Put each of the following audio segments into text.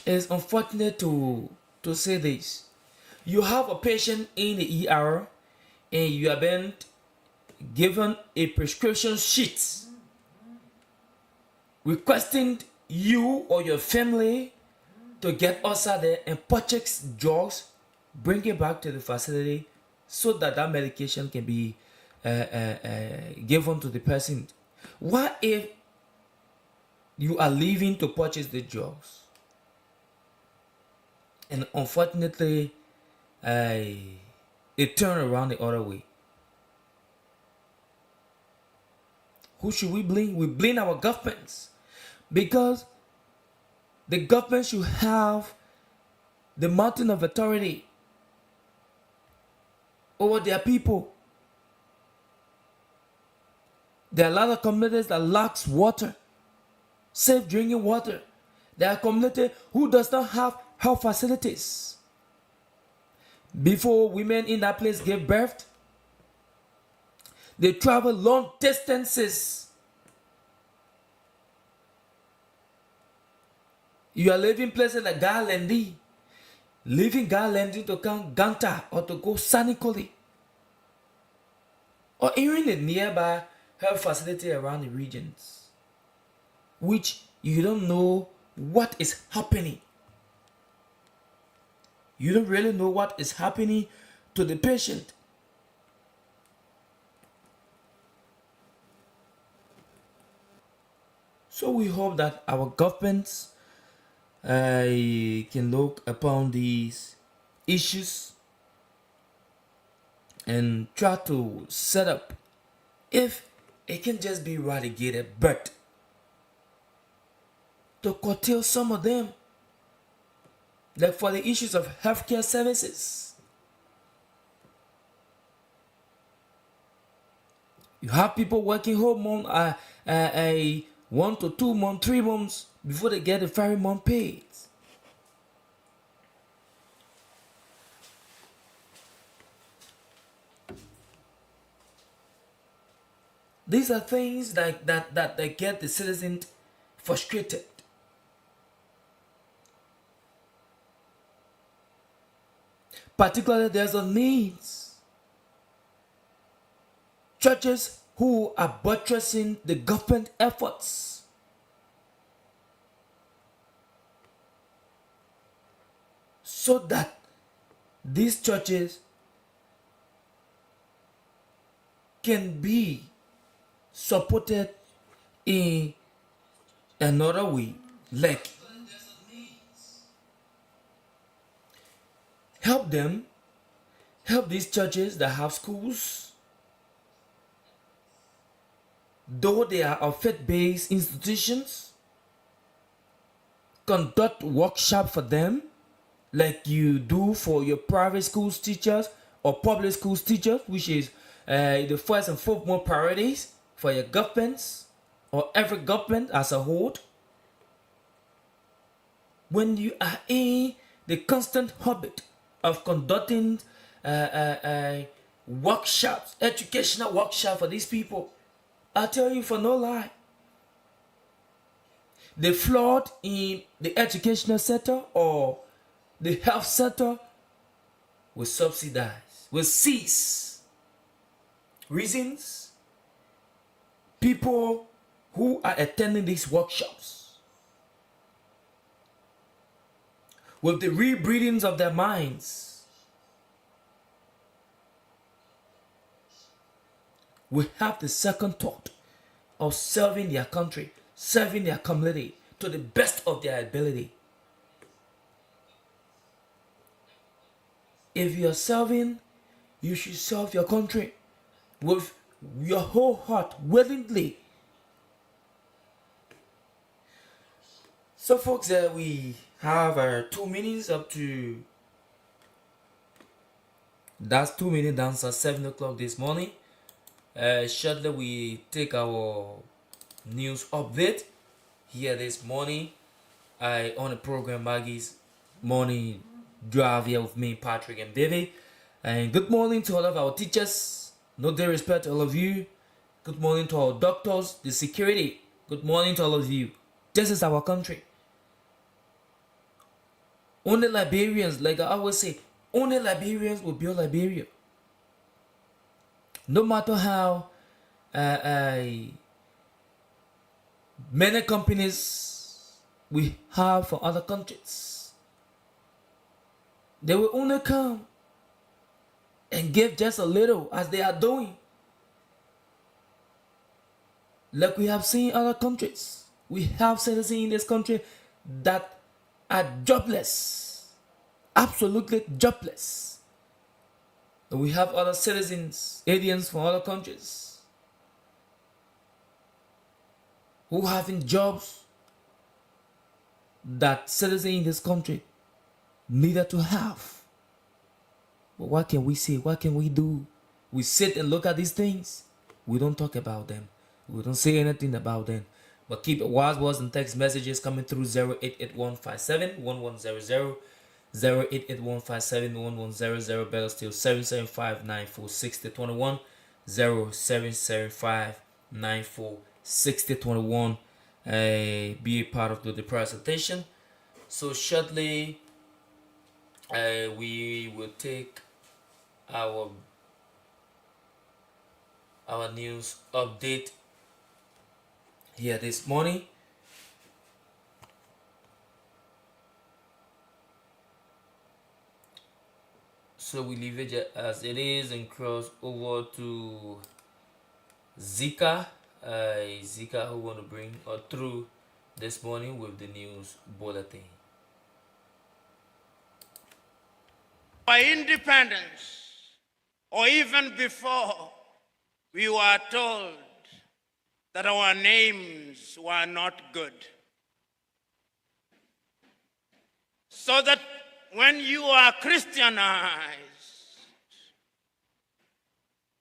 It's unfortunate to say this. You have a patient in the ER and you have been given a prescription sheet requesting you or your family to get outside there and purchase drugs, bring it back to the facility so that that medication can be given to the person. What if you are leaving to purchase the drugs and unfortunately it turned around the other way? Who should we blame? We blame our governments because the government should have the mountain of authority over their people. There are a lot of communities that lacks water, safe drinking water. There are communities who does not have health facilities. Before women in that place give birth, they travel long distances. You are living places like Galendi, leaving Galendi to come Ganta or to go Sanikoli, or even the nearby health facility around the regions, which you don't know what is happening. You don't really know what is happening to the patient. So we hope that our governments can look upon these issues and try to set up, if it can just be eradicated, but to curtail some of them, like for the issues of healthcare services. You have people working home on 1 to 2 months, 3 months before they get the very month paid. These are things that get the citizen frustrated. Particularly, there's a needs. Churches who are buttressing the government efforts. So that these churches can be supported in another way, like help these churches that have schools, though they are of faith-based institutions, conduct workshop for them like you do for your private schools teachers or public schools teachers, which is the first and foremost priorities for your governments or every government as a whole. When you are in the constant habit of conducting workshops, educational workshops for these people, I tell you for no lie, the flood in the educational sector or the health sector will subsidize, will cease. Reasons? People who are attending these workshops, with the rebreathings of their minds, will have the second thought of serving their country, serving their community to the best of their ability. If you are serving, you should serve your country with your whole heart, willingly. So folks, we have 2 minutes up to, that's 2 minutes down at 7 o'clock this morning. Shortly we take our news update here this morning. I on the program Maggie's morning drive here with me, Patrick and Baby. And good morning to all of our teachers. No disrespect to all of you. Good morning to our doctors, the security. Good morning to all of you. This is our country. Only Liberians, like I always say, only Liberians will build Liberia. No matter how uh, uh, many companies we have from other countries, they will only come and give just a little as they are doing. Like we have seen other countries. We have citizens in this country that are jobless, absolutely jobless. And we have other citizens, aliens from other countries, who having jobs that citizens in this country needed to have. But what can we say? What can we do? We sit and look at these things. We don't talk about them. We don't say anything about them. But keep WhatsApp and text messages coming through 0881571100, 0881571100, better still 775946021, 0775946021. Be a part of the presentation. So shortly, we will take our news update here this morning. So we leave it as it is and cross over to Zika. Zika, who want to bring us through this morning with the news bulletin. Our independence, or even before, we were told that our names were not good. So that when you are Christianized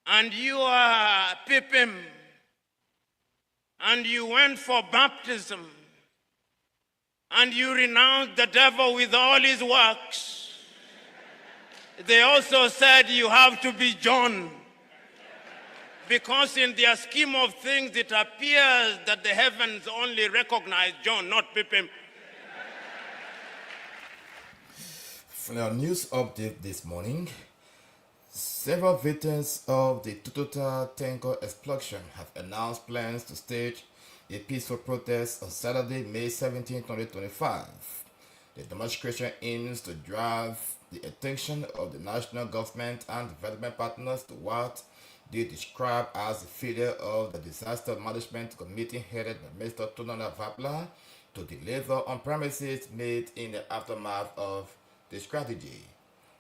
and you are Pipim and you went for baptism and you renounced the devil with all his works, they also said you have to be John. Because in their scheme of things, it appears that the heavens only recognize John, not Pipim. For our news update this morning, several victims of the Tututa tanker explosion have announced plans to stage a peaceful protest on Saturday, May 17, 2025. The demonstration aims to drive the attention of the national government and development partners to what they describe as the failure of the Disaster Management Committee headed by Mr. Tonana Vapla to deliver on promises made in the aftermath of the strategy.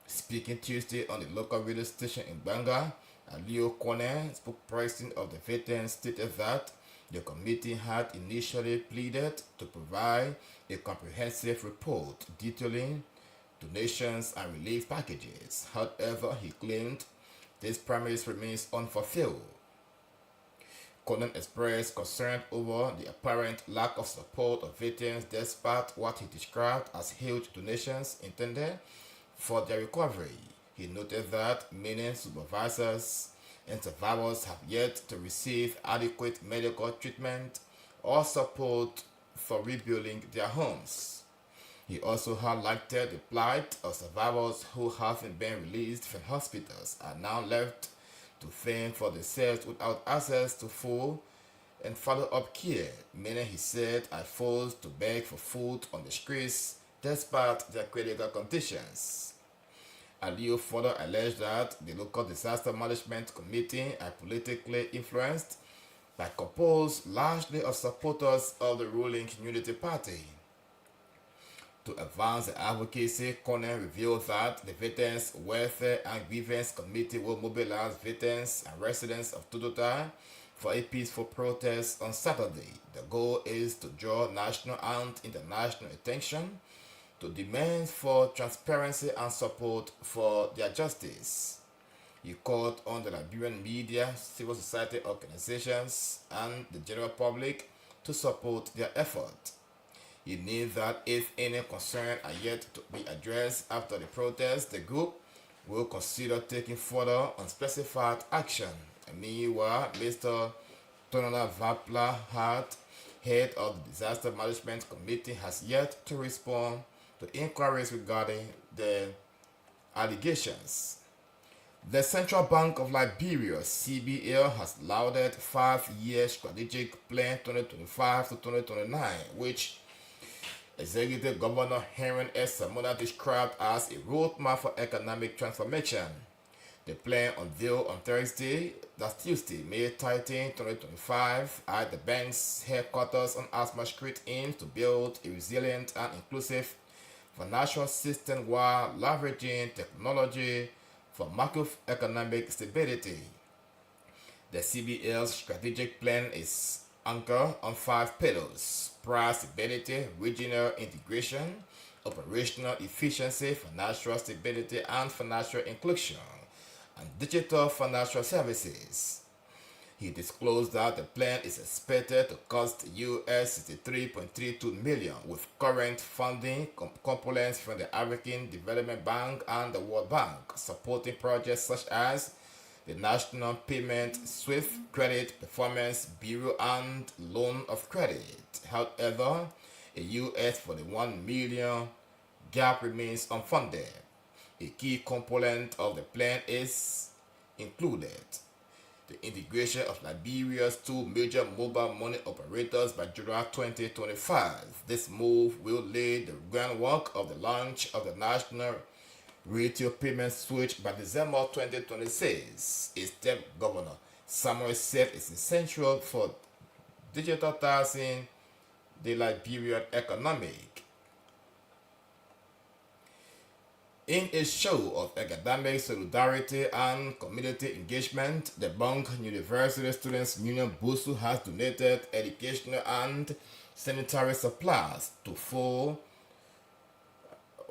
Speaking Tuesday on the local radio station in Banga, Leo Kone, spokesperson of the veterans, stated that the committee had initially pleaded to provide a comprehensive report detailing donations and relief packages. However, he claimed this promise remains unfulfilled. Conan expressed concern over the apparent lack of support of veterans despite what he described as huge donations intended for their recovery. He noted that many supervisors and survivors have yet to receive adequate medical treatment or support for rebuilding their homes. He also highlighted the plight of survivors who, having been released from hospitals, are now left to fend for themselves without access to full and follow-up care. Many, he said, are forced to beg for food on the streets despite their critical conditions. Aliyu further alleged that the local disaster management committee are politically influenced by composed largely of supporters of the ruling Unity Party. To advance the advocacy, Conan revealed that the Veterans Welfare and Grievance Committee will mobilize veterans and residents of Tututa for a peaceful protest on Saturday. The goal is to draw national and international attention to demands for transparency and support for their justice. He called on the Liberian media, civil society organizations, and the general public to support their effort. He knew that if any concerns are yet to be addressed after the protest, the group will consider taking further unspecified action. Meanwhile, Mr. Tonala Vapla Hart, head of the Disaster Management Committee, has yet to respond to inquiries regarding the allegations. The Central Bank of Liberia (CBL) has lauded 5-year strategic plan 2025 to 2029, which Executive Governor Henry S. Samona described as a roadmap for economic transformation. The plan unveiled on Thursday, that's Tuesday, May 13, 2025, at the bank's headquarters on Asma Street aims to build a resilient and inclusive financial system while leveraging technology for macroeconomic stability. The CBL's strategic plan is anchored on 5 pillars: price stability, regional integration, operational efficiency, financial stability and financial inclusion, and digital financial services. He disclosed that the plan is expected to cost US 63.32 million with current funding components from the African Development Bank and the World Bank, supporting projects such as the National Payment Swift Credit Performance Bureau and Loan of Credit. However, a US 41 million gap remains unfunded. A key component of the plan is included the integration of Liberia's 2 major mobile money operators by July 2025. This move will lay the groundwork of the launch of the national retail payment switch by December 2026. A step Governor Samuel said is essential for digitalizing the Liberian economy. In a show of academic solidarity and community engagement, the Bank University Students Union BUSU has donated educational and sanitary supplies to 4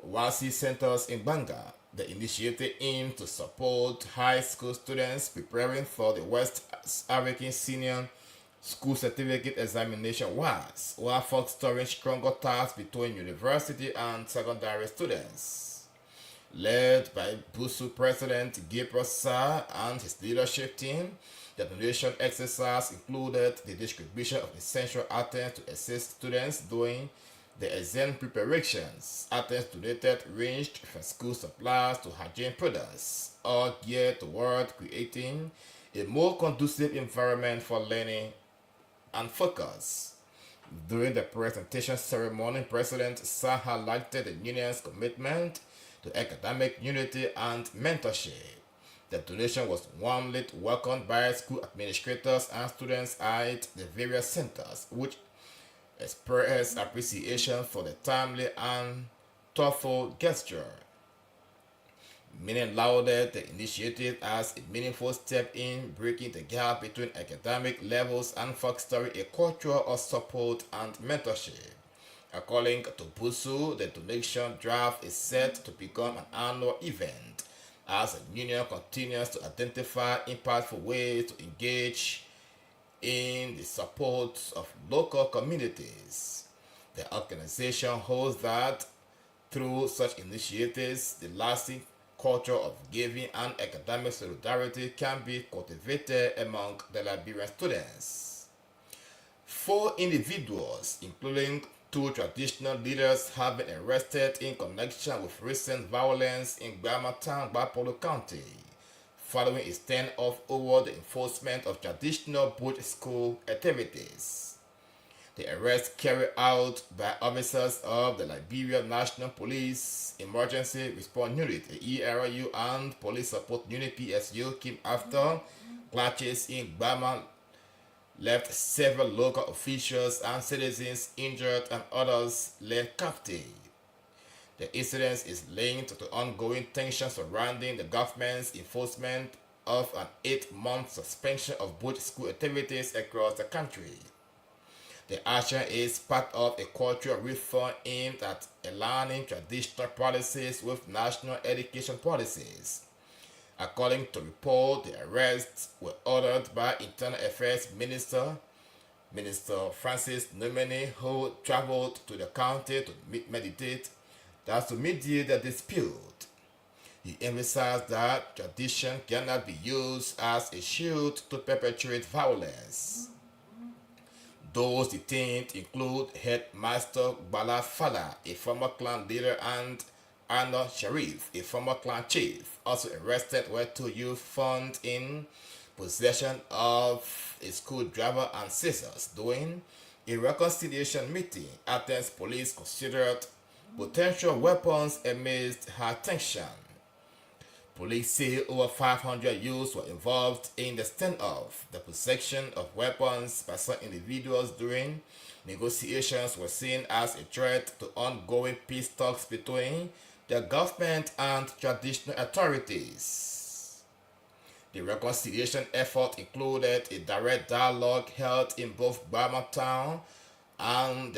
WASI centers in Banga. The initiative aims to support high school students preparing for the West African Senior School Certificate Examination WAS, while fostering stronger ties between university and secondary students. Led by BUSU President Gabriel Sarr and his leadership team, the donation exercise included the distribution of essential items to assist students during the exam preparations. Items donated ranged from school supplies to hygiene products, all geared toward creating a more conducive environment for learning and focus. During the presentation ceremony, President Sarr highlighted the union's commitment to academic unity and mentorship. The donation was warmly welcomed by school administrators and students at the various centers, which expressed appreciation for the timely and thoughtful gesture. Many lauded the initiative as a meaningful step in breaking the gap between academic levels and fostering a culture of support and mentorship. According to BUSU, the donation drive is set to become an annual event as the union continues to identify impactful ways to engage in the support of local communities. The organization hopes that through such initiatives, the lasting culture of giving and academic solidarity can be cultivated among the Liberian students. 4 individuals, including 2 traditional leaders, have been arrested in connection with recent violence in Town, Bapolo County, following a standoff over the enforcement of traditional boot school activities. The arrest carried out by officers of the Liberian National Police Emergency Response Unit, the ERU, and Police Support Unit (PSU) came after clashes in Bama left several local officials and citizens injured and others led captive. The incident is linked to ongoing tensions surrounding the government's enforcement of an 8-month suspension of both school activities across the country. The action is part of a cultural reform aimed at aligning traditional policies with national education policies. According to report, the arrests were ordered by Internal Affairs Minister Francis Nomene, who traveled to the county to mediate the dispute. He emphasized that tradition cannot be used as a shield to perpetuate violence. Those detained include Headmaster Bala Fala, a former clan leader, and Arnold Sharif, a former clan chief. Also arrested were two youth found in possession of a screwdriver and scissors during a reconciliation meeting. Athens police considered potential weapons amidst high tension. Police say over 500 youths were involved in the standoff. The possession of weapons by some individuals during negotiations was seen as a threat to ongoing peace talks between the government and traditional authorities. The reconciliation effort included a direct dialogue held in both Burma Town and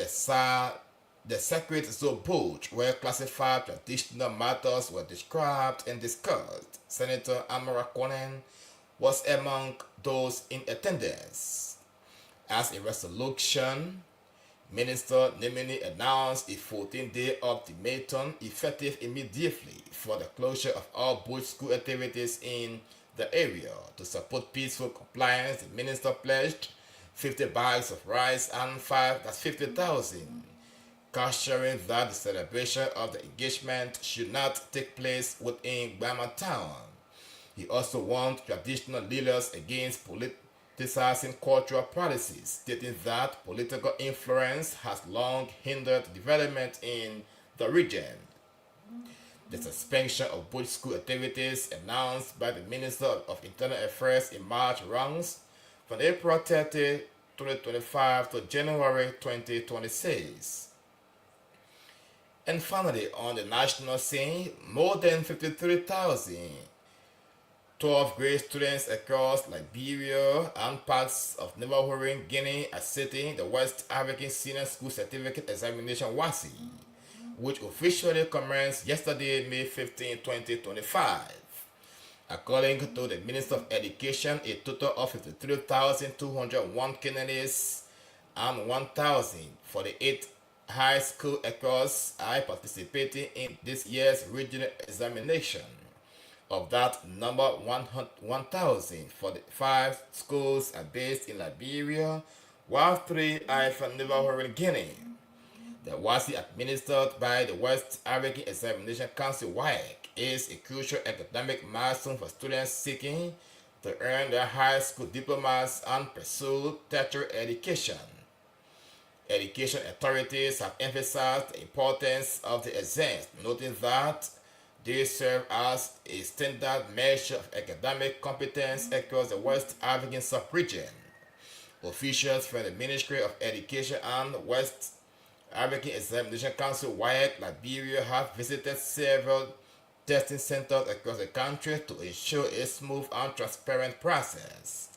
the Sacred Zone Booth, where classified traditional matters were described and discussed. Senator Amara Conan was among those in attendance. As a resolution, Minister Nemini announced a 14-day ultimatum effective immediately for the closure of all bush school activities in the area. To support peaceful compliance, the minister pledged 50 bags of rice and 50,000, cautioning that the celebration of the engagement should not take place within Burma Town. He also warned traditional leaders against politicizing cultural practices, stating that political influence has long hindered development in the region. The suspension of bush school activities announced by the Minister of Internal Affairs in March runs from April 30, 2025 to January 2026. And finally, on the national scene, more than 53,000 12th grade students across Liberia and parts of neighboring Guinea are sitting the West African Senior School Certificate Examination WASI, which officially commenced yesterday, May 15, 2025. According to the Minister of Education, a total of 53,201 candidates and 1,048 high school across are participating in this year's regional examination. Of that number, 1,045 schools are based in Liberia, while 3 are from neighboring Guinea. The WASI, administered by the West African Examination Council (WAEC), is a crucial academic milestone for students seeking to earn their high school diplomas and pursue tertiary education. Education authorities have emphasized the importance of the exams, noting that they serve as a standard measure of academic competence across the West African sub-region. Officials from the Ministry of Education and West African Examination Council (WAEC) Liberia have visited several testing centers across the country to ensure a smooth and transparent process.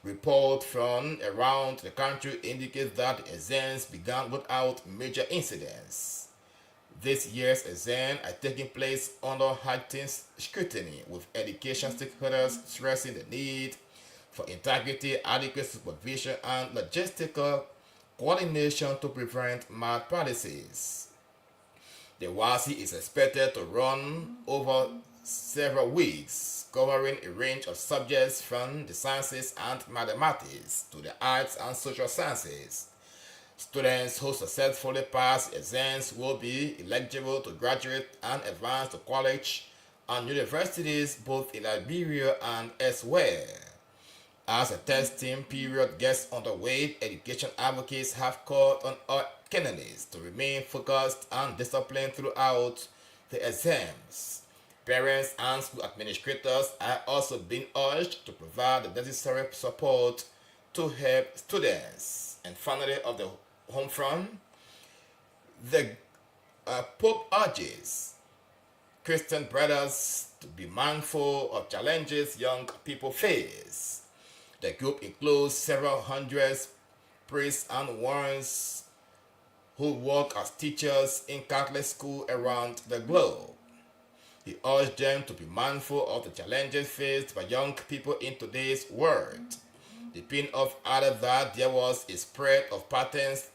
Reports from around the country indicate that the exams began without major incidents. This year's exams are taking place under heightened scrutiny, with education stakeholders stressing the need for integrity, adequate supervision, and logistical coordination to prevent malpractices. The WASI is expected to run over several weeks, covering a range of subjects from the sciences and mathematics to the arts and social sciences. Students who successfully pass exams will be eligible to graduate and advance to college and universities both in Liberia and elsewhere. As the testing period gets underway, education advocates have called on all candidates to remain focused and disciplined throughout the exams. Parents and school administrators are also being urged to provide the necessary support to help students. And finally, of the home front, the Pope urges Christian brothers to be mindful of challenges young people face. The group includes several hundred priests and warrants who work as teachers in Catholic schools around the globe. He urged them to be mindful of the challenges faced by young people in today's world. The spin-off added that there was a spread of patterns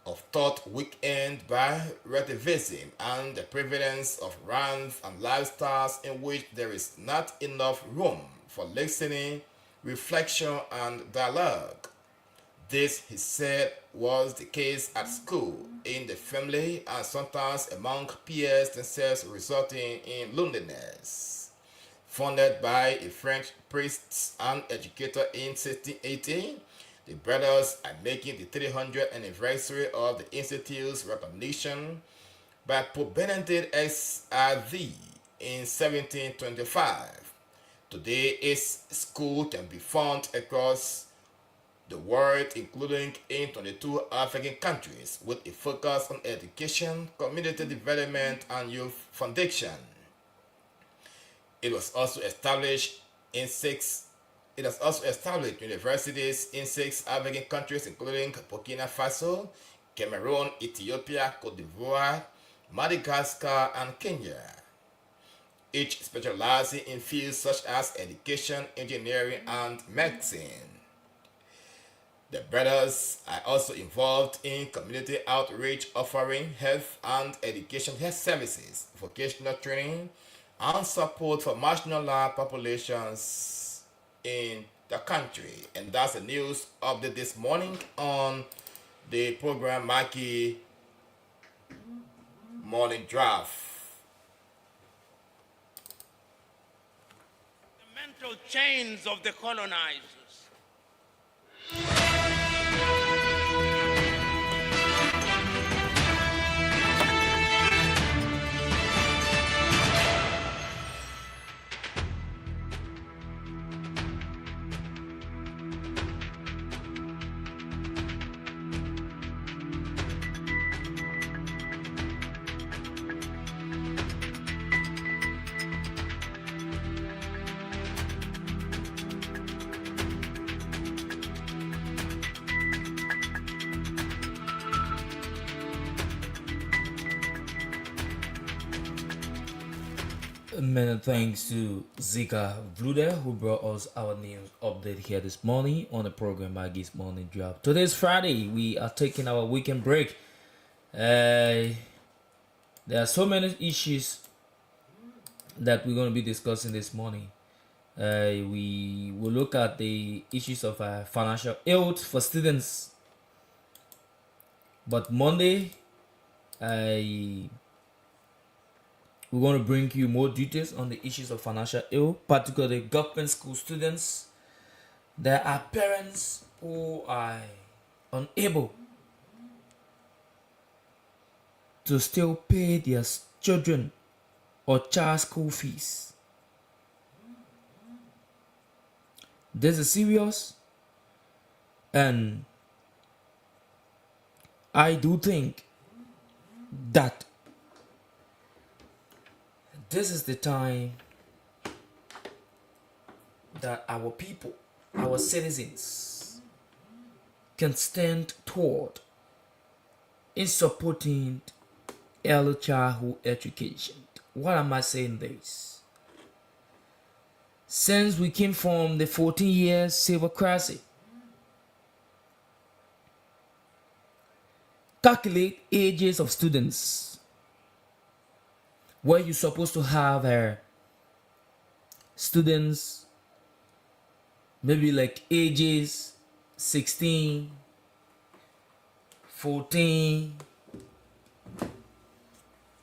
of thought weakened by relativism and the prevalence of rants and lifestyles in which there is not enough room for listening, reflection, and dialogue. This, he said, was the case at school, in the family, and sometimes among peers themselves, resulting in loneliness. Founded by a French priest and educator in 1680, the brothers are making the 300th anniversary of the Institute's recognition by Pope Benedict XIV in 1725. Today, its school can be found across the world, including in 22 African countries, with a focus on education, community development, and youth foundation. It was also established in six. It has also established universities in 6 African countries, including Burkina Faso, Cameroon, Ethiopia, Cote d'Ivoire, Madagascar, and Kenya, each specializing in fields such as education, engineering, and medicine. The brothers are also involved in community outreach, offering health and education health services, vocational training, and support for marginalized populations in the country. And that's the news update this morning on the program Maggie Morning Draft. The mental chains of the colonizers. Many thanks to Zika Vluder who brought us our news update here this morning on the program Maggie's Morning Drop. Today's Friday. We are taking our weekend break. There are so many issues that we're going to be discussing this morning. We will look at the issues of financial aid for students. But Monday, we're going to bring you more details on the issues of financial aid, particularly government school students. There are parents who are unable to still pay their children or child school fees. This is serious, and I do think that this is the time that our people, our citizens, can stand toward in supporting early childhood education. Why am I saying this? Since we came from the 14 years silvercracy, calculate ages of students where you're supposed to have students maybe like ages 16, 14,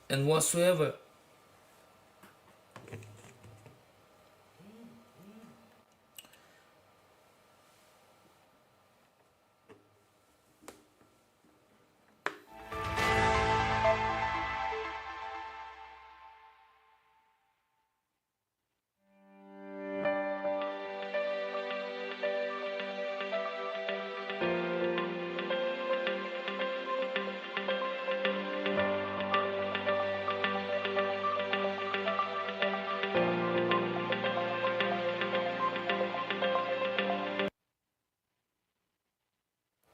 and whatsoever.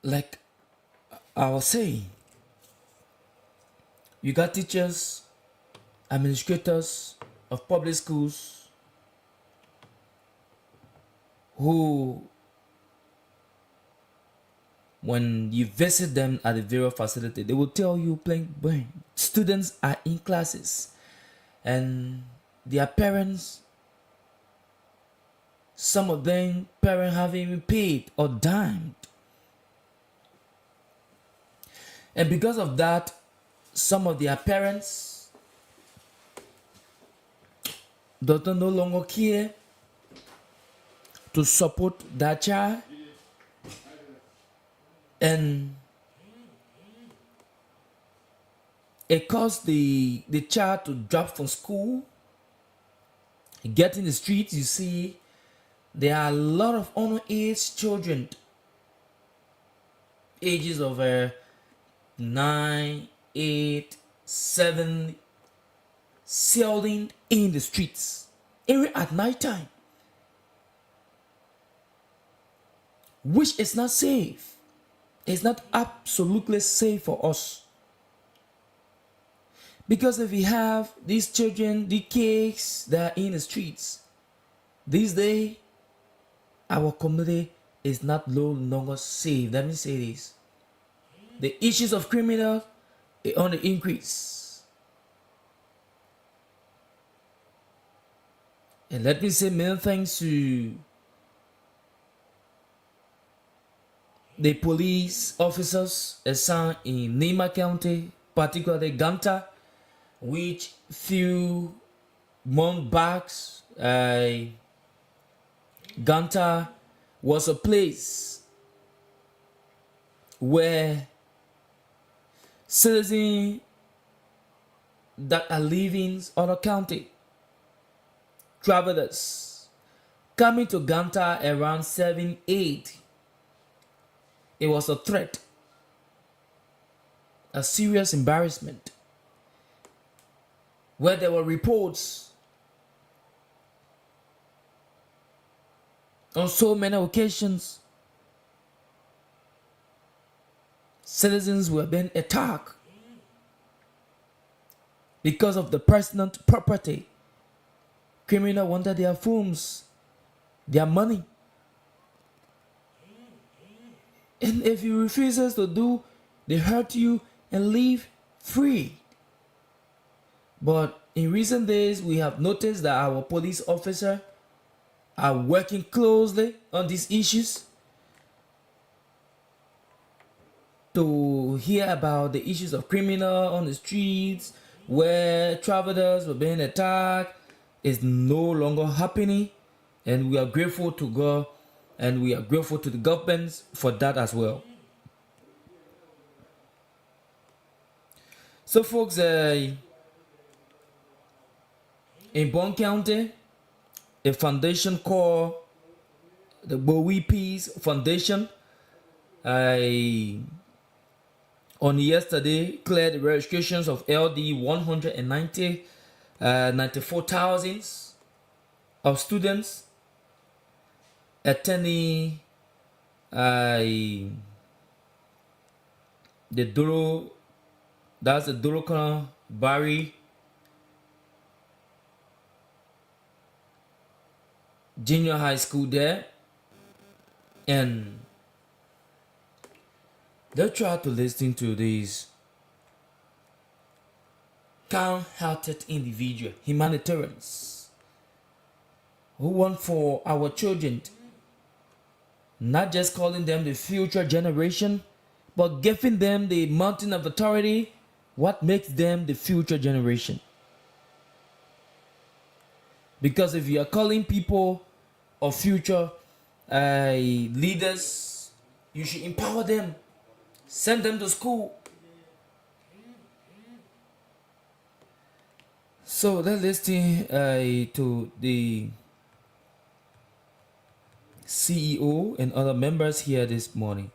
Like I was saying, you got teachers, administrators of public schools who, when you visit them at the various facility, they will tell you plain blank, students are in classes and their parents, some of them parents haven't even paid or dimed And because of that, some of their parents does not no longer care to support that child, and it caused the child to drop from school, get in the streets. You see, there are a lot of underage children, ages of 9, 8, 7, selling in the streets, even at night time, which is not safe. It's not absolutely safe for us. Because if we have these children, the kids that are in the streets, these days, our community is not no longer safe. Let me say this. The issues of criminals are on the increase. And let me say many thanks to the police officers assigned in Nima County, particularly Ganta, which few months back, Ganta was a place where citizens that are living in other county, travelers, coming to Ganta around 7, 8, it was a threat, a serious embarrassment, where there were reports on so many occasions citizens were being attacked because of the personal property. Criminals wanted their phones, their money. And if you refuses to do, they hurt you and leave free. But in recent days, we have noticed that our police officers are working closely on these issues to hear about the issues of criminal on the streets where travelers were being attacked is no longer happening, and we are grateful to God and we are grateful to the governments for that as well. So folks, in Bon County, a foundation called the Bowie Peace Foundation, on yesterday cleared the registrations of LD 94,000 of students attending the Duro, that's the Dorokan Barry Junior High School there, and they try to listen to these kind-hearted individual humanitarians who want for our children, not just calling them the future generation, but giving them the mountain of authority, what makes them the future generation. Because if you are calling people of future leaders, you should empower them, send them to school. So let's listen to the CEO and other members here this morning.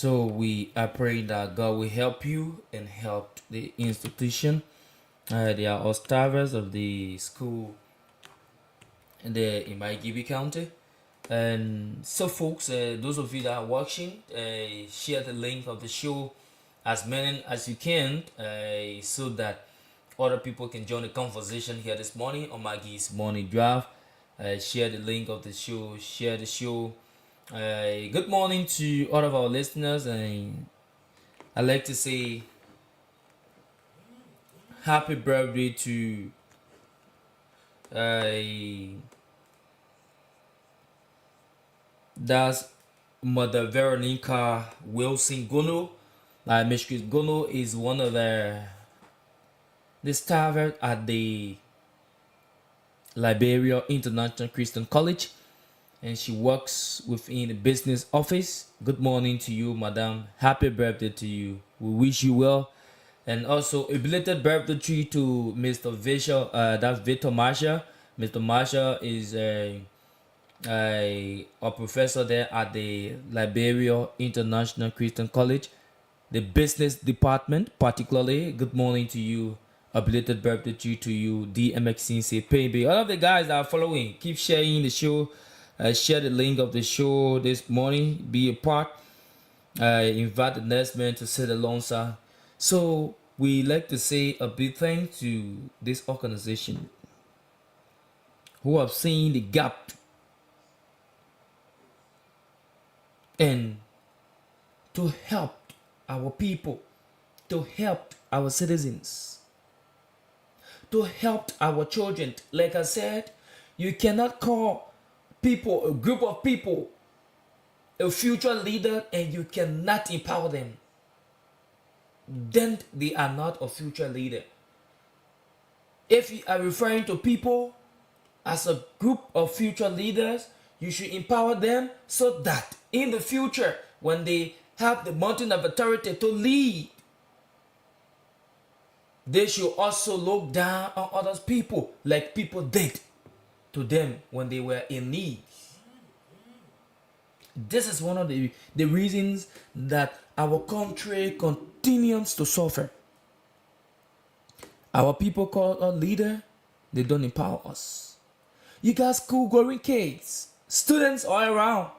So we are praying that God will help you and help the institution. They are all staffers of the school in Maggie County. And so, folks, those of you that are watching, share the link of the show as many as you can, so that other people can join the conversation here this morning on Maggie's morning draft. Share the link of the show, share the show. Good morning to all of our listeners, and I'd like to say happy birthday to uh, that's Mother Veronica Wilson Gono. Mistress Gono is one of the staff at the Liberia International Christian College, and she works within the business office. Good morning to you, Madam. Happy birthday to you. We wish you well. And also a belated birthday treat to Mr. Visha, that's Victor Marsha. Mr. Marsha is a professor there at the Liberia International Christian College, the business department. Particularly, good morning to you, a belated birthday to you, DMXC Paybe. All of the guys that are following, keep sharing the show. Share the link of the show this morning. Be a part. Invite the next man to sit alongside. So we like to say a big thank to this organization who have seen the gap and to help our people, to help our citizens, to help our children. Like I said, you cannot call people, a group of people, a future leader, and you cannot empower them. Then they are not a future leader. If you are referring to people as a group of future leaders, you should empower them so that in the future, when they have the mountain of authority to lead, they should also look down on other people like people did to them when they were in need. This is one of the reasons that our country continues to suffer. Our people call us leader, they don't empower us. You got school going kids, students all around.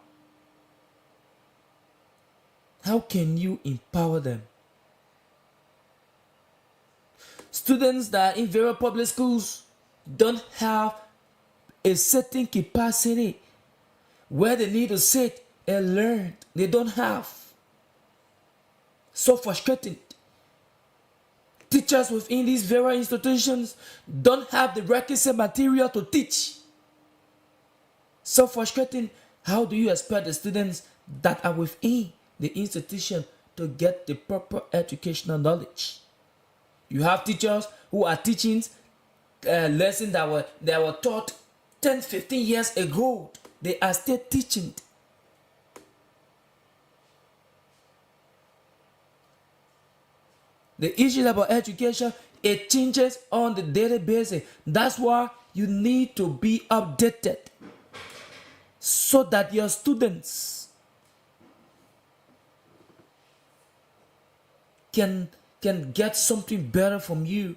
How can you empower them? Students that in very public schools don't have a certain capacity where they need to sit and learn. They don't have. So frustrating. Teachers within these very institutions don't have the requisite material to teach. So frustrating. How do you expect the students that are within the institution to get the proper educational knowledge? You have teachers who are teaching lessons that were taught 10, 15 years ago. They are still teaching. The issue about education, it changes on the daily basis. That's why you need to be updated so that your students can get something better from you.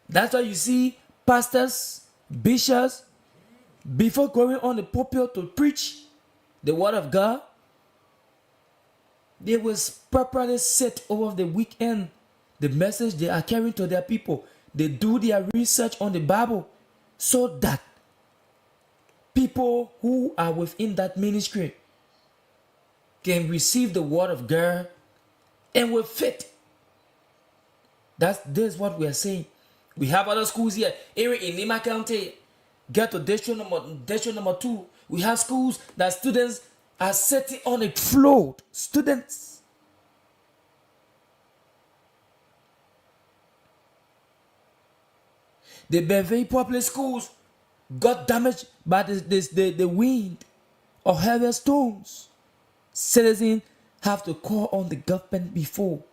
That's why you see pastors, bishops, before going on the pulpit to preach the word of God, they will properly set over the weekend the message they are carrying to their people. They do their research on the Bible so that people who are within that ministry can receive the word of God and will fit. This is what we are saying. We have other schools here. Even in Lima County, get to district number 2. We have schools that students are sitting on a float. Students. The very popular schools got damaged by the wind or heavy stones. Citizens have to call on the government before.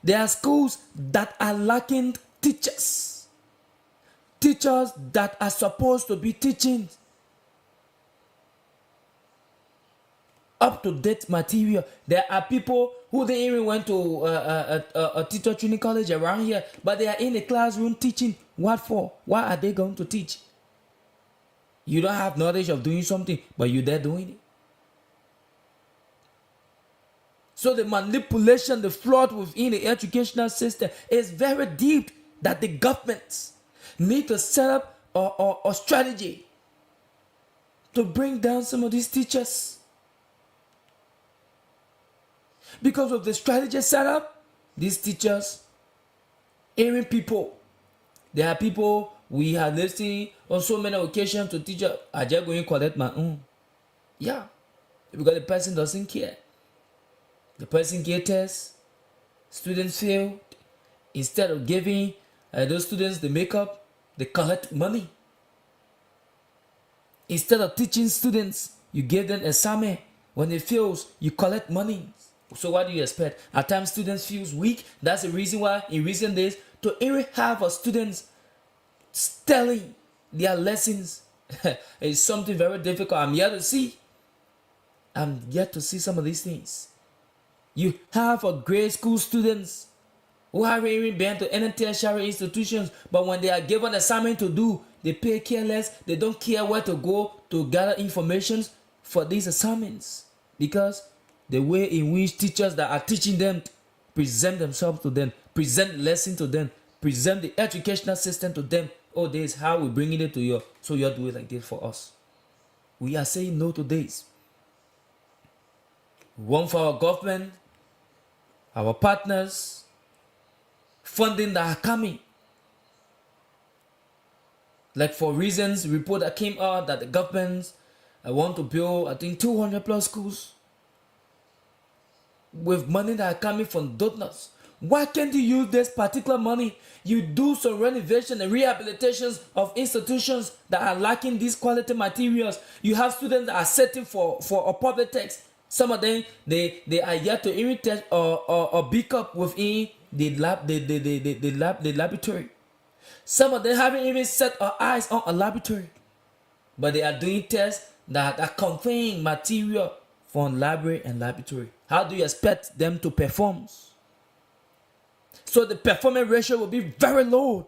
There are schools that are lacking teachers. Teachers that are supposed to be teaching. up-to-date material. There are people who didn't even went to a teacher training college around here, but they are in the classroom teaching. What for? Why are they going to teach? You don't have knowledge of doing something, but you're there doing it. So the manipulation, the fraud within the educational system is very deep, that the governments need to set up a strategy to bring down some of these teachers. Because of the strategy set up, these teachers, hearing people, there are people we have listened on so many occasions to teacher, I just going to collect my own. Yeah, because the person doesn't care. The person gets tests, students failed. Instead of giving those students the makeup, they collect money. Instead of teaching students, you give them assignment. When they fails, you collect money. So what do you expect? At times students feel weak. That's the reason why in recent days to even have a students telling their lessons is something very difficult. I'm yet to see some of these things. You have a grade school students who haven't even been to any tertiary institutions, but when they are given assignment to do, they pay careless. They don't care where to go to gather information for these assignments, because the way in which teachers that are teaching them present themselves to them, present lesson to them, present the educational system to them. Oh, this is how we're bringing it to you, so you're doing like this for us. We are saying no to this. One for our government, our partners, funding that are coming. Like for reasons, report that came out that the governments want to build, I think 200 plus schools with money that are coming from donors. Why can't you use this particular money? You do some renovation and rehabilitations of institutions that are lacking these quality materials. You have students that are setting for a public text. Some of them they are yet to irritate or pick up within the laboratory. Some of them haven't even set our eyes on a laboratory, but they are doing tests that are conveying material from library and laboratory. How do you expect them to perform? So the performance ratio will be very low.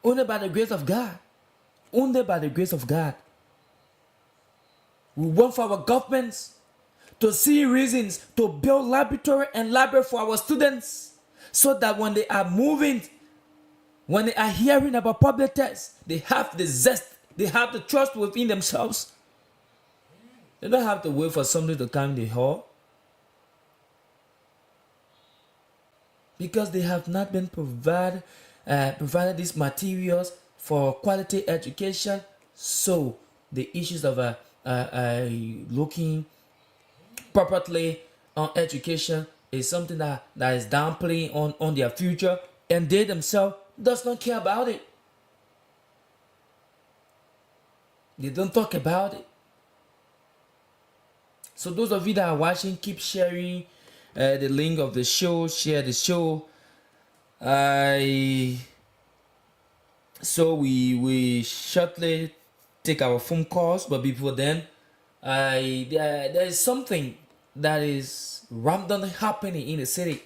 Only by the grace of God. Only by the grace of God. We want for our governments to see reasons to build laboratory and library for our students, so that when they are moving, when they are hearing about public tests, they have the zest, they have the trust within themselves. They don't have to wait for somebody to come in the hall, because they have not been provided these materials for quality education. So the issues of looking properly on education is something that is downplaying on their future, and they themselves does not care about it. They don't talk about it. So those of you that are watching, keep sharing the link of the show. Share the show. So we shortly take our phone calls, but before then, there is something that is randomly happening in the city,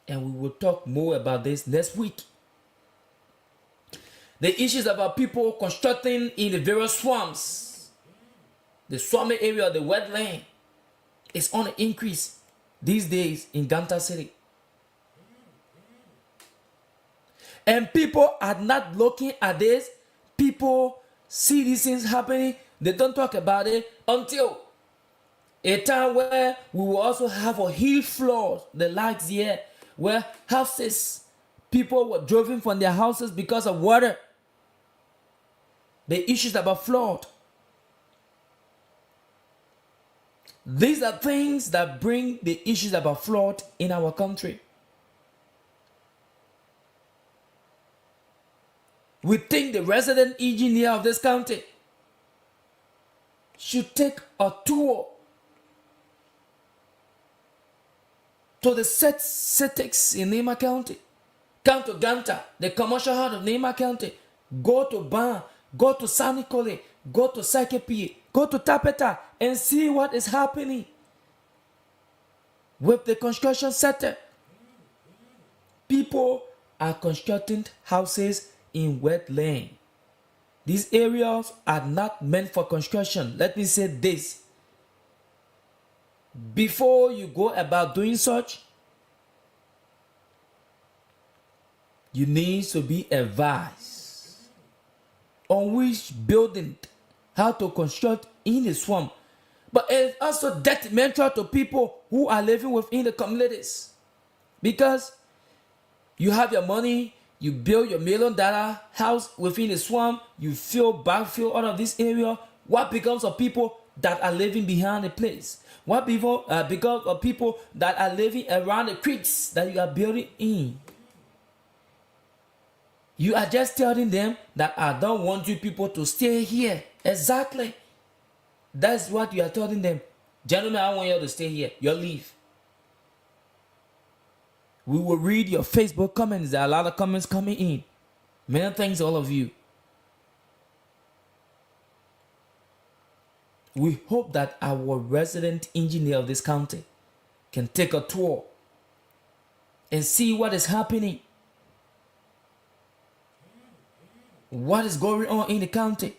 and we will talk more about this next week. The issues about people constructing in the various swamps, the swampy area, the wetland, is on an increase these days in Ganta City. And people are not looking at this. People see these things happening. They don't talk about it until a time where we will also have a hill flood, the likes here, where houses, people were driven from their houses because of water. The issues about flood. These are things that bring the issues about flood in our country. We think the resident engineer of this county should take a tour to the settings in Nema County. Come to Ganta, the commercial heart of Nema County. Go to Ban, go to Sanikole, go to Sakepi, Go to Tapeta and see what is happening with the construction sector. People are constructing houses in wetland. These areas are not meant for construction. Let me say this. Before you go about doing such, you need to be advised on which building, how to construct in the swamp. But it's also detrimental to people who are living within the communities. Because you have your money, you build your $1 million house within the swamp, you backfill out of this area. What becomes of people that are living behind the place? What becomes of people that are living around the creeks that you are building in? You are just telling them that I don't want you people to stay here. Exactly. That's what you are telling them. Gentlemen, I want you to stay here. You leave. We will read your Facebook comments. There are a lot of comments coming in. Many thanks, all of you. We hope that our resident engineer of this county can take a tour and see what is happening. What is going on in the county?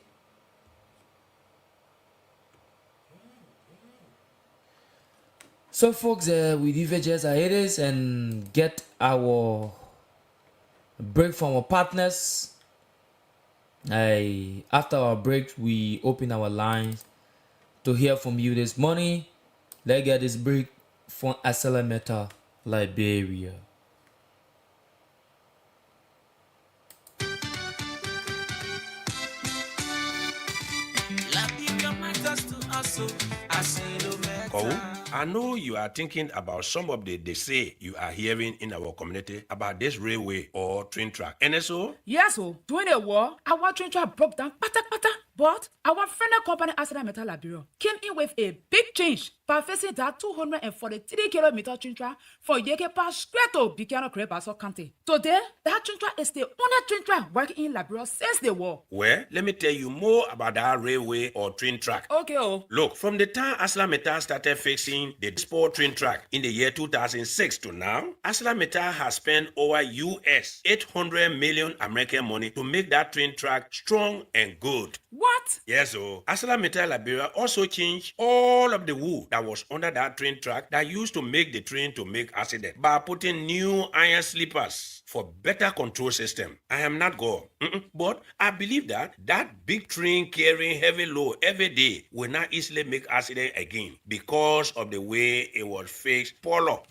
So folks, we leave it just it is and get our break from our partners. After our break, we open our lines to hear from you this morning. Let's get this break from Asalameta, Liberia. I know you are thinking about some of the they say you are hearing in our community about this railway or train track. NSO? Yes, during the war, our train track broke down, but our friend company Asada Metal Liberia came in with a big change by facing that 243-kilometer train track for Yeke Pass straight to Bikano Krebaso County. Today, that train track is the only train track working in Liberia since the war. Well, let me tell you more about that railway or train track. Okay, Look, from the time Asla Metal started fixing the sport train track in the year 2006 to now, Asla Metal has spent over US 800 million American money to make that train track strong and good. What? Yes, Asla Metal Liberia also changed all of the wood that was under that train track that used to make the train to make accident by putting new iron sleepers for better control system. I am not God, but I believe that big train carrying heavy load every day will not easily make accident again because of the way it was fixed. Polo.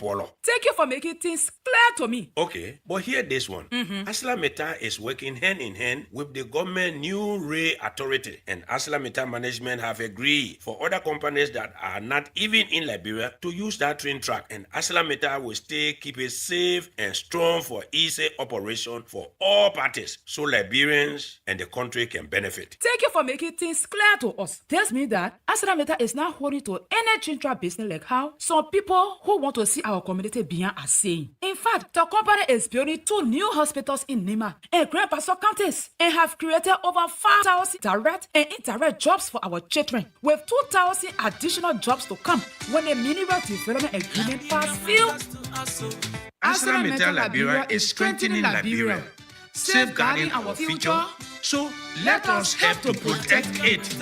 Thank you for making things clear to me. Okay, but hear this one. Asla Metal is working hand in hand with the government new rail authority, and Asla Metal management have agreed for other companies that are not even in Liberia to use that train track, and Asla Metal will still keep it safe and strong for easy operation for all parties so Liberians and the country can benefit. Thank you for making things clear to us. This means that Asada Metal is not holding to any train track business like how some people who want to see our community beyond are saying. In fact, the company is building 2 new hospitals in Nima and Grand Paso counties and have created over 5,000 direct and indirect jobs for our children, with 2,000 additional jobs to come when the mineral development agreement pass through. Asla Metal Liberia is strengthening Liberia, safeguarding our future, so let us help to protect it.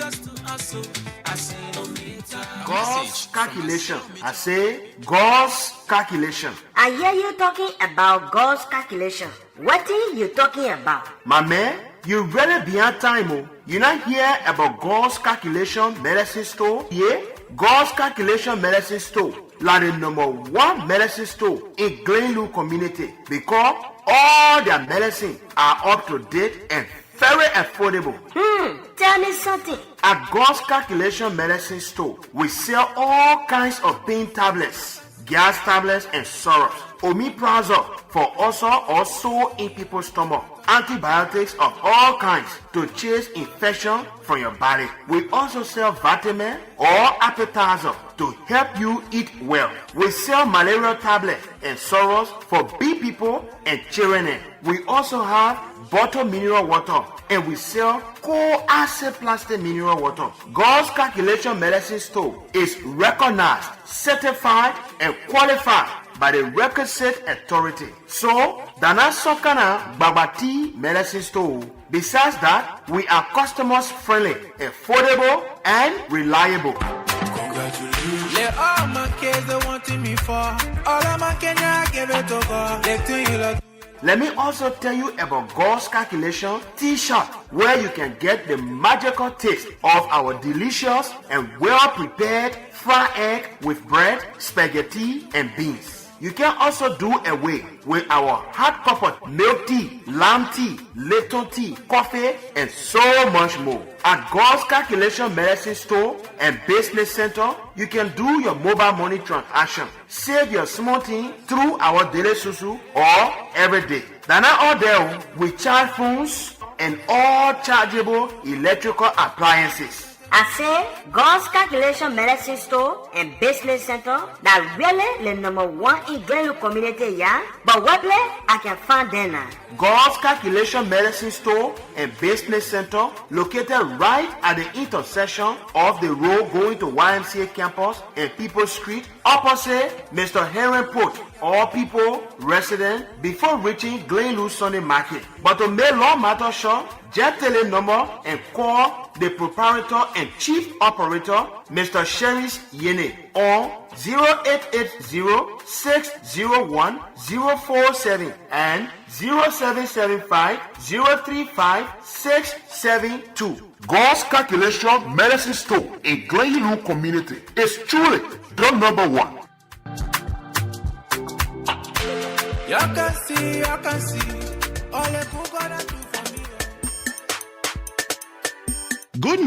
God's calculation. I say God's calculation. I hear you talking about God's calculation. What are you talking about? My man, you really beyond time. You not hear about God's calculation medicine store? Yeah? God's calculation medicine store. Like the number 1 medicine store in Glenlue community, because all their medicine are up to date and very affordable. Tell me something. At God's calculation medicine store, we sell all kinds of pain tablets, gas tablets, and syrups. omeprazole for ulcer or sore in people's stomach, antibiotics of all kinds to chase infection from your body. We also sell vitamin or appetizer to help you eat well. We sell malaria tablets and syrups for big people and children. We also have bottled mineral water, and we sell cool-acid plastic mineral water. God's Calculation Medicine Store is recognized, certified, and qualified by the requisite authority. So, Dana Sokana Babati Medicine Store. Besides that, we are customers friendly, affordable, and reliable. Let all my kids they wanting me for. All of my Kenya give it to God. They do you like. Let me also tell you about God's Calculation T-shirt, where you can get the magical taste of our delicious and well-prepared fried egg with bread, spaghetti, and beans. You can also do away with our hot cup milk tea, lamb tea, Lipton tea, coffee, and so much more. At God's Calculation Medicine Store and Business Center, you can do your mobile money transaction. Save your small thing through our daily susu or every day. Then all there, we charge phones and all chargeable electrical appliances. I say God's Calculation Medicine Store and Business Center that really the number one in the community, yeah. But what place I can find them now? God's Calculation Medicine Store and Business Center located right at the intersection of the road going to YMCA campus and People's Street opposite Mr. Henry Port or People resident before reaching Glenlue Sunday Market. But to make long matter short, just tell a number and call the proprietor and chief operator, Mr. Sheris Yene, on 0880-601-047 and 0775-035-672. God's Calculation Medicine Store in Glenlue community is truly the number one. You can see, all the good God do for me. Good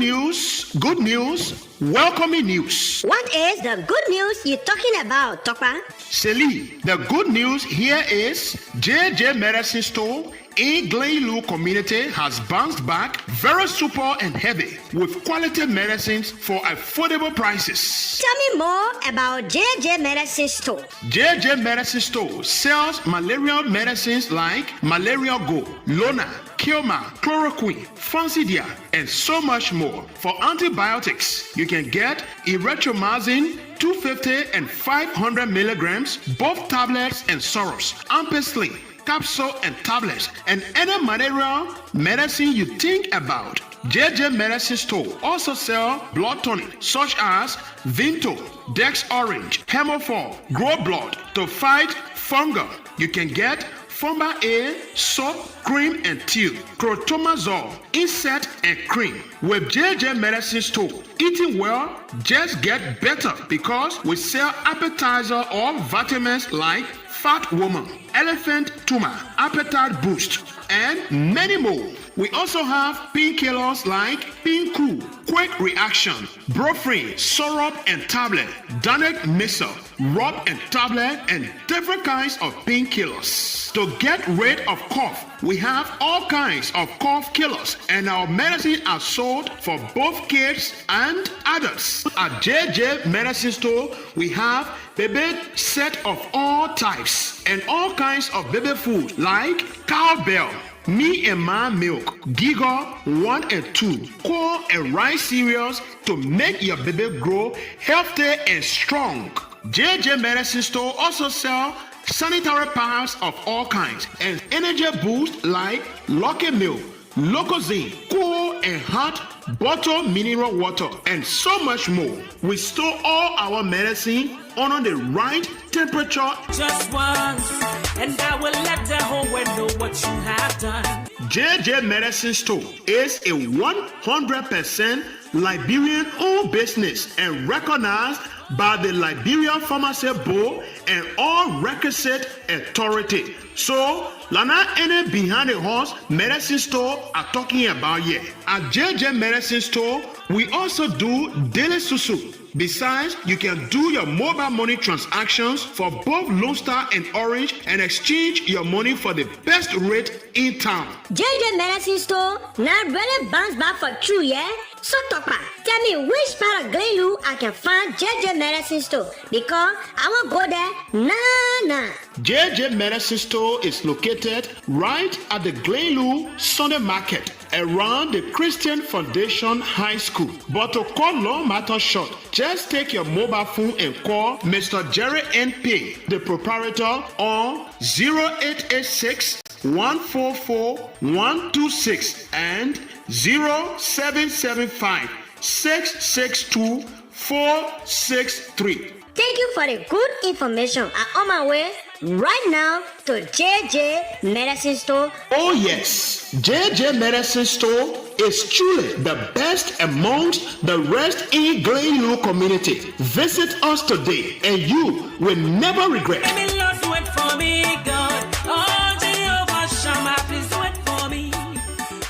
news, welcoming news. What is the good news you're talking about, Topa? Celie, the good news here is JJ Medicine Store in Glenlue community has bounced back very super and heavy with quality medicines for affordable prices. Tell me more about JJ Medicine Store. JJ Medicine Store sells malaria medicines like Malaria Go, Lona, Kilma, Chloroquine, Fancidia, and so much more. For antibiotics, you can get erythromycin 250 and 500 milligrams, both tablets and syrups, ampicillin, capsule and tablets, and any malaria medicine you think about. JJ Medicine Store also sell blood tonic such as Vinto, Dex Orange, Hemophor, Grow Blood to fight fungal. You can get Forma A, soap, cream, and tea, Crotomazole, insect, and cream. With JJ Medicine Store, eating well just get better because we sell appetizer or vitamins like Fat Woman, Elephant Tumor, Appetite Boost, and many more. We also have painkillers like Pinku, Quick Reaction, Brofree, syrup and tablet, Danek Missile, rub and tablet, and different kinds of painkillers. To get rid of cough, we have all kinds of cough killers, and our medicine are sold for both kids and adults. At JJ Medicine Store, we have baby set of all types and all kinds of baby food like cowbell, me and my milk, Giga 1 and 2, corn and rice cereals to make your baby grow healthy and strong. JJ Medicine Store also sell sanitary pads of all kinds and energy boost like Lucky Milk, Locozine, cool and hot bottled mineral water, and so much more. We store all our medicine under the right temperature. Just once, and I will let the whole world know what you have done. JJ Medicine Store is a 100% Liberian-owned business and recognized by the Liberian Pharmacy Board and all requisite authority. So, Lana any behind the horse medicine store are talking about here. At JJ Medicine Store, we also do daily susu, Besides, you can do your mobile money transactions for both Lone Star and Orange and exchange your money for the best rate in town. JJ Medicine Store now really bounce back for true, yeah? So Topa, tell me which part of Glenlu I can find JJ Medicine Store because I will go there nah. JJ Medicine Store is located right at the Glenlu Sunday Market around the Christian Foundation High School. But to call long matter short, just take your mobile phone and call Mr. Jerry N.P., the proprietor, on 0886 144 126 and 0775 662 463. Thank you for the good information. I'm on my way right now to JJ Medicine Store. Oh yes, JJ Medicine Store is truly the best amongst the rest in Glenlu community. Visit us today and you will never regret. Let me Lord, do it for me, God. Oh, Jehovah Shammah, please do it for me.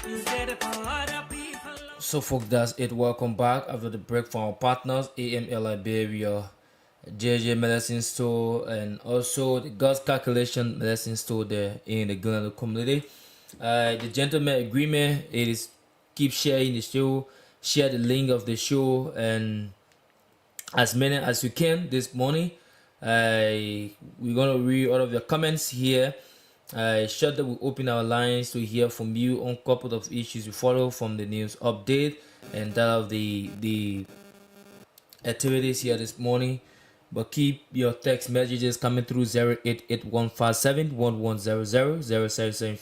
You did it for other people. So, folks, that's it. Welcome back after the break from our partners, AML Liberia, JJ Medicine Store, and also the God's Calculation Medicine Store there in the Glenlu community. The gentleman agreement, it is keep sharing the show, share the link of the show, and as many as you can this morning. We're gonna read all of your comments here. Shortly we open our lines to hear from you on a couple of issues you follow from the news update and that of the activities here this morning. But keep your text messages coming through 088-157-1100,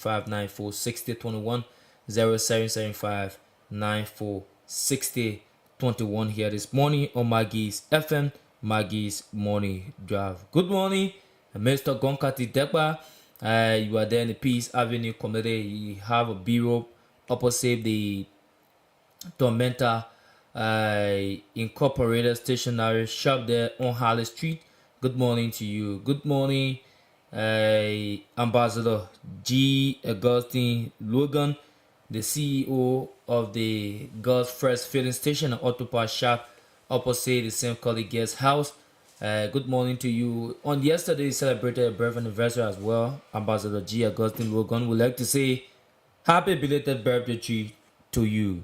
0775-9460-21, 0775-9460-21 here this morning on Maggie's FM, Maggie's Morning Drive. Good morning, Mr. Gonkati Dekba. You are there in the Peace Avenue community. You have a bureau opposite the Tormenta Incorporated stationery shop there on Harley Street. Good morning to you. Good morning, Ambassador G. Augustine Logan, the CEO of the God's First Filling Station and Auto Parts shop opposite the St. Collie Guest House. Good morning to you. On yesterday, you celebrated a birth anniversary as well. Ambassador G. Augustine Logan would like to say happy belated birthday to you.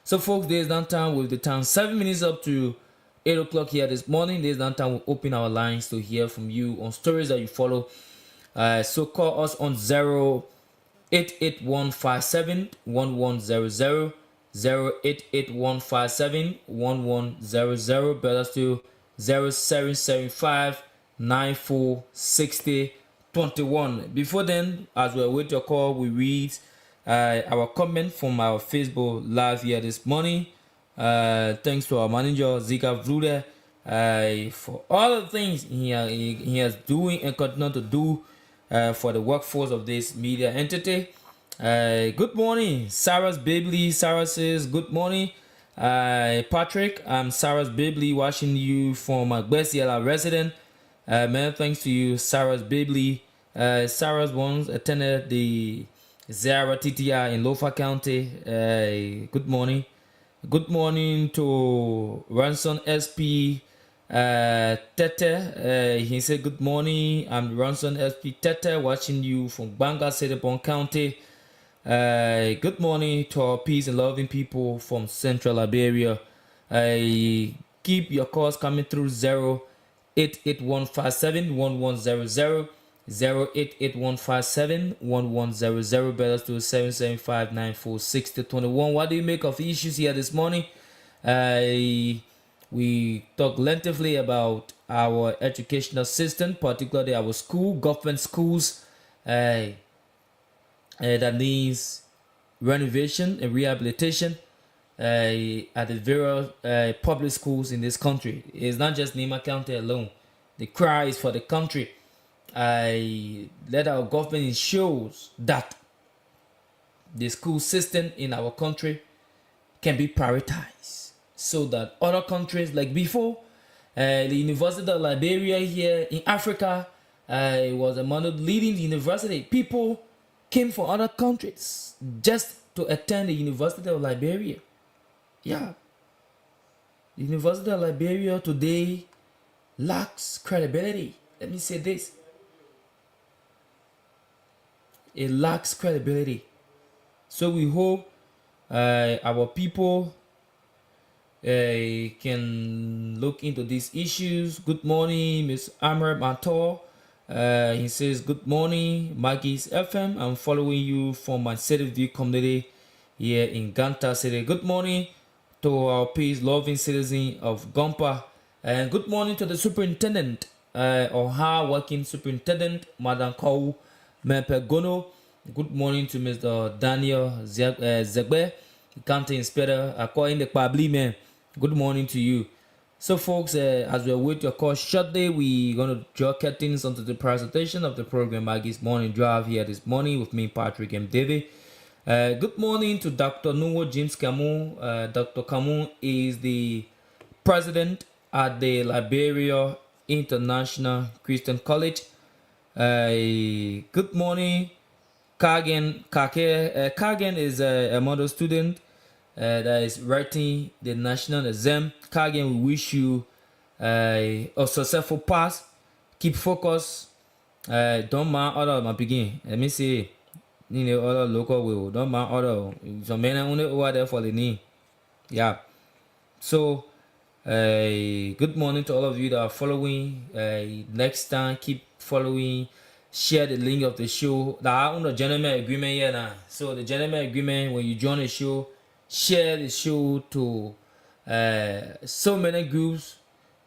So, folks, there's downtown with the time 7 minutes up to 8 o'clock here this morning. There's downtown. We'll open our lines to hear from you on stories that you follow. So call us on 088-157-1100, 088-157-1100, better still 0775-9460-21. Before then, as we await your call, we read our comment from our Facebook live here this morning. Thanks to our manager Zika Vlude for all the things he has doing and continue to do for the workforce of this media entity. Good morning, Sarah's Babley. Sarah says good morning, Patrick. I'm Sarah's Babley, watching you from my Besiela resident. Many thanks to you, Sarah's Babley. Sarah's once attended the Zara TTI in Lofa County. Good morning. Good morning to Ranson SP Tete. He said good morning. I'm Ranson SP Tete, watching you from Banga Sedebon County. Good morning to our peace and loving people from Central Liberia. Keep your calls coming through 088-157-1100, 088-157-1100, better to 775-9460-21. What do you make of the issues here this morning? We talk lengthily about our educational system, particularly our government schools, that needs renovation and rehabilitation at the various public schools in this country. It's not just Nima County alone. The cry is for the country. Let our government ensures that the school system in our country can be prioritized so that other countries like before, the University of Liberia here in Africa, it was among the leading university. People came from other countries just to attend the University of Liberia. Yeah. University of Liberia today lacks credibility. Let me say this. It lacks credibility. So we hope our people can look into these issues. Good morning, Ms. Amr Mator. He says, good morning, Maggie's FM. I'm following you from my City View community here in Ganta City. Good morning to our peace-loving citizen of Gompa. And good morning to the superintendent, or hard-working superintendent, Madam Kou Mepegono. Good morning to Mr. Daniel Zegbe, county inspector, according to Pabli man. Good morning to you. So, folks, as we await your call shortly, we're going to draw curtains onto the presentation of the program Maggie's Morning Drive here this morning with me, Patrick M. David. Good morning to Dr. Nuwo James Kamu. Dr. Kamu is the president at the Liberia International Christian College. Good morning, Kagen. Kagen is a model student that is writing the national exam. Kagen, we wish you a successful pass. Keep focused. Don't mind other my begin. Let me see. You know, other local will. Don't mind other. So many only over there for the knee. Yeah. So, good morning to all of you that are following. Next time, keep following. Share the link of the show. That are on the gentleman agreement here now. So the gentleman agreement, when you join the show, share the show to so many groups,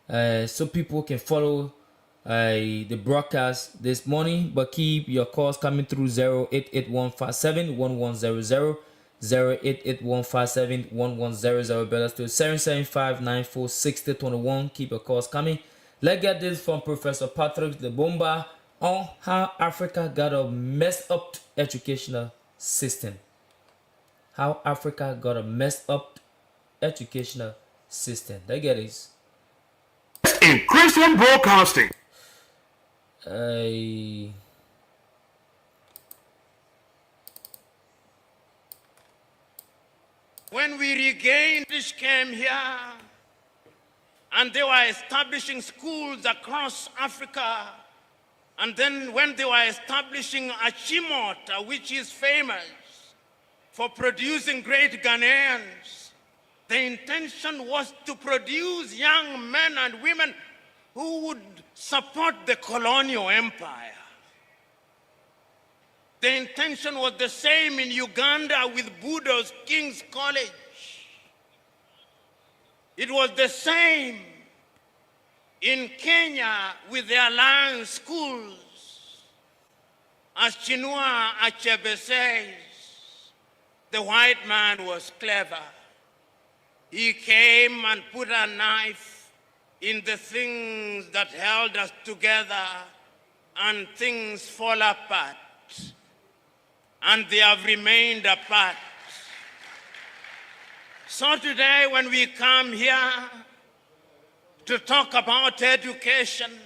so people can follow the broadcast this morning. But keep your calls coming through 088-157-1100, 088-157-1100, better still 775-946021. Keep your calls coming. Let's get this from Professor Patrick the Bomba on how Africa got a messed up educational system. How Africa got a messed up educational system. Let's get this. In Christian broadcasting. When we regained, British came here and they were establishing schools across Africa. And then when they were establishing Achimota, which is famous for producing great Ghanaians, the intention was to produce young men and women who would support the colonial empire. The intention was the same in Uganda with Budo's King's College. It was the same in Kenya with the Alliance schools. As Chinua Achebe says, the white man was clever. He came and put a knife in the things that held us together, and things fall apart. And they have remained apart. So today, when we come here to talk about education,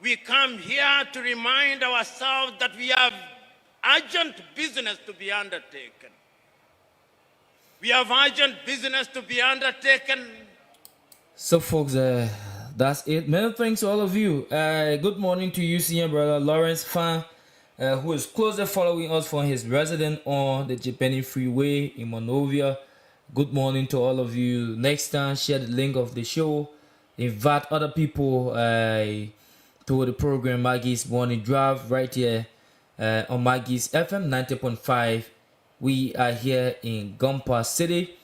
we come here to remind ourselves that we have urgent business to be undertaken. We have urgent business to be undertaken. So, folks, that's it. Many thanks to all of you. Good morning to you, senior brother Lawrence Fan, who is closely following us from his residence on the Japanese Freeway in Monrovia. Good morning to all of you. Next time, share the link of the show. Invite other people to the program Maggie's Morning Drive right here on Maggie's FM 90.5. We are here in Gompa City,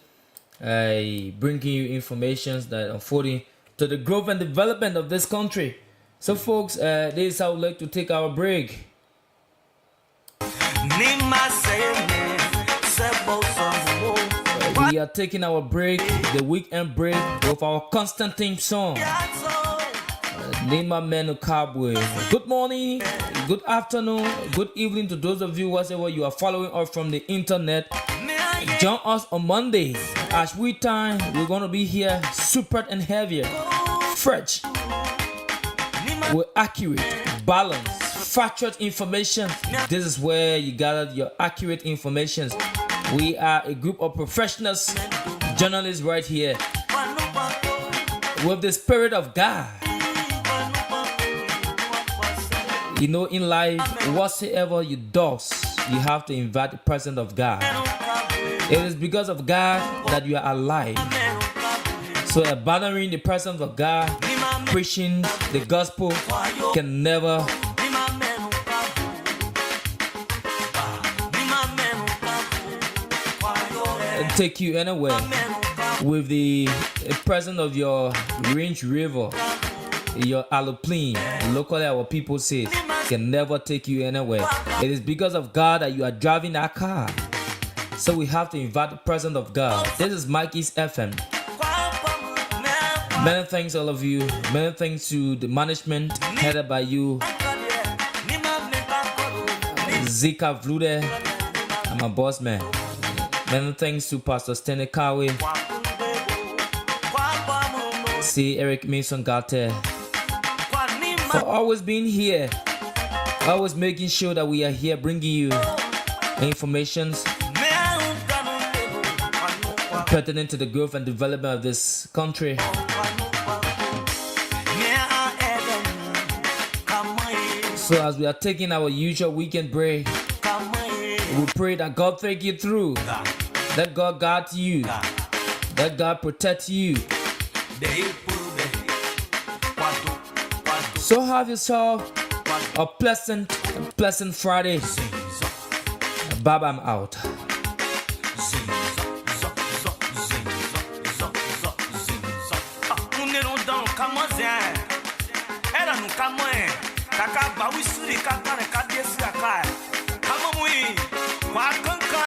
bringing you information that are unfolding to the growth and development of this country. So, folks, this is how we'd like to take our break. We are taking our break, the weekend break, with our constant theme song. Nima Menu Cowboy. Good morning, good afternoon, good evening to those of you, whatever you are following us from the internet. Join us on Monday. As we time, we're going to be here super and heavier, fresh, with accurate, balanced, factual information. This is where you gather your accurate information. We are a group of professionals, journalists right here. with the Spirit of God. You know, in life, whatsoever you do, you have to invite the presence of God. It is because of God that you are alive. So abandoning the presence of God, preaching the gospel can never take you anywhere. With the presence of your Range Rover, your aeroplane, locally our people say, can never take you anywhere. It is because of God that you are driving that car. So we have to invite the presence of God. This is Mackie's FM. Many thanks all of you. Many thanks to the management headed by you, Zika Vlude, and my boss man. Many thanks to Pastor Stanley Kawe, C. Eric Mason Garte, for always being here, always making sure that we are here bringing you information pertinent to the growth and development of this country. So as we are taking our usual weekend break, we pray that God take you through, that God guide you, that God protect you. So have yourself a pleasant Friday. Baba, I'm out. Era nunca mãe, caca baú suri caca na cabeça da cara.